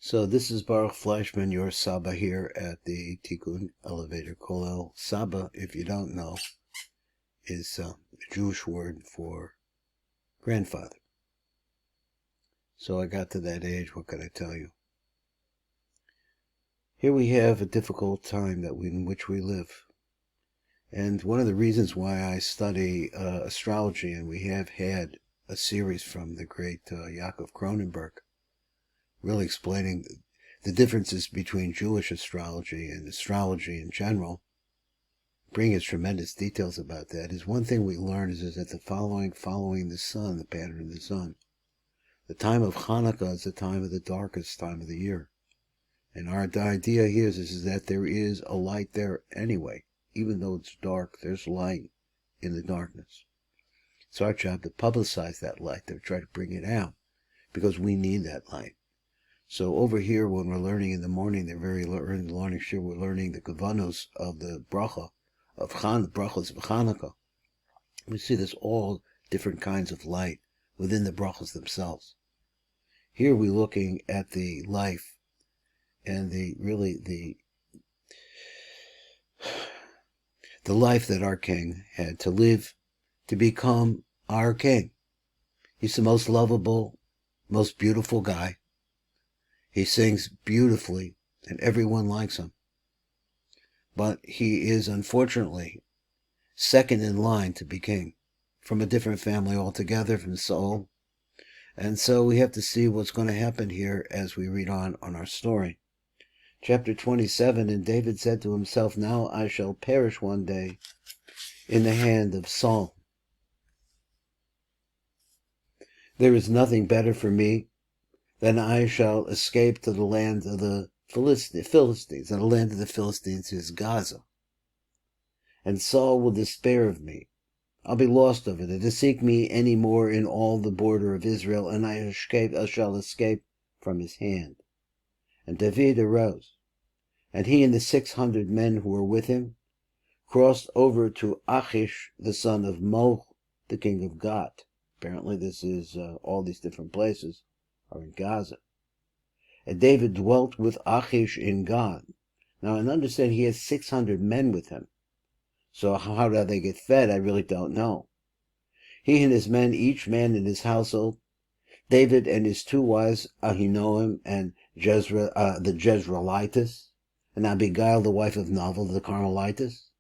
So this is Baruch Fleischman, your Saba here at the Tikkun Elevator Kollel. Saba, if you don't know, is a Jewish word for grandfather. So I got to that age, what can I tell you? Here we have a difficult time in which we live. And one of the reasons why I study astrology, and we have had a series from the great Yaakov Cronenberg, really explaining the differences between Jewish astrology and astrology in general, bringing us tremendous details about that, is one thing we learn is that the following the sun, the pattern of the sun. The time of Hanukkah is the time of the darkest time of the year. And our idea here is that there is a light there anyway. Even though it's dark, there's light in the darkness. It's our job to publicize that light, to try to bring it out, because we need that light. So over here, when we're learning in the morning, we're learning the Kavanos of the bracha of brachas of Hanukkah. We see this all different kinds of light within the brachas themselves. Here we're looking at the life and the life that our king had to live to become our king. He's the most lovable, most beautiful guy. He sings beautifully, and everyone likes him. But he is, unfortunately, second in line to be king, from a different family altogether, from Saul. And so we have to see what's going to happen here as we read on our story. Chapter 27, and David said to himself, "Now I shall perish one day in the hand of Saul. There is nothing better for me than I shall escape to the land of the Philistines, and the land of the Philistines is Gaza. And Saul will despair of me. I'll be lost of it, to seek me any more in all the border of Israel, and I shall escape from his hand." And David arose, and he and the 600 men who were with him crossed over to Achish, the son of Moch, the king of Gat. Apparently this is all these different places are in Gaza. And David dwelt with Achish in Gat. Now, and understand he has 600 men with him. So how do they get fed? I really don't know. He and his men, each man in his household, David and his 2 wives, Ahinoam and the Jezreelites, and Abigail, the wife of Nabal, the Carmelites.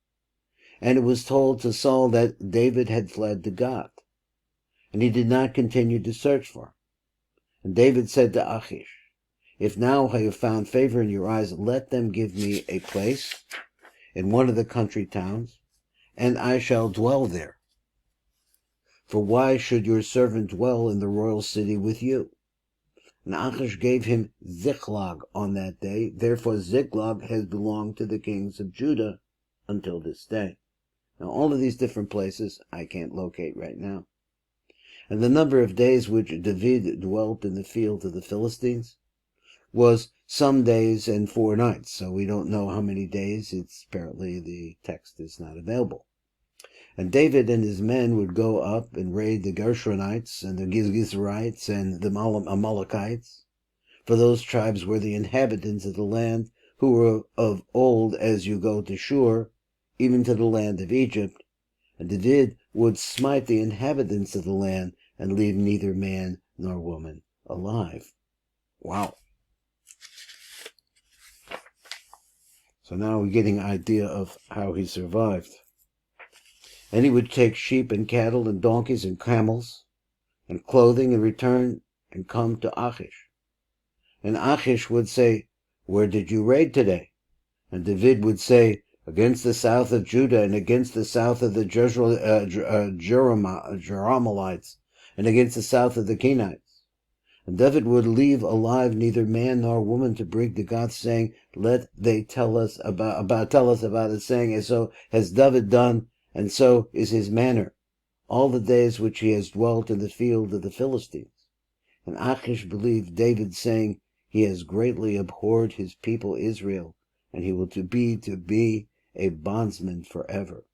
And it was told to Saul that David had fled to Gat, and he did not continue to search for him. And David said to Achish, "If now I have found favor in your eyes, let them give me a place in one of the country towns, and I shall dwell there. For why should your servant dwell in the royal city with you?" And Achish gave him Ziklag on that day. Therefore Ziklag has belonged to the kings of Judah until this day. Now all of these different places I can't locate right now. And the number of days which David dwelt in the field of the Philistines was some days and 4 nights. So we don't know how many days. Apparently the text is not available. And David and his men would go up and raid the Gershonites and the Gizrites and the Amalekites. For those tribes were the inhabitants of the land who were of old as you go to Shur, even to the land of Egypt. And David would smite the inhabitants of the land and leave neither man nor woman alive. Wow. So now we're getting an idea of how he survived. And he would take sheep and cattle and donkeys and camels and clothing and return and come to Achish. And Achish would say, "Where did you raid today?" And David would say, "Against the south of Judah, and against the south of the Jerahmeelites, and against the south of the Kenites." And David would leave alive neither man nor woman to bring to God, saying, "Let they tell us about it, saying, and so has David done, and so is his manner, all the days which he has dwelt in the field of the Philistines." And Achish believed David, saying, "He has greatly abhorred his people Israel, and he will be a bondsman forever."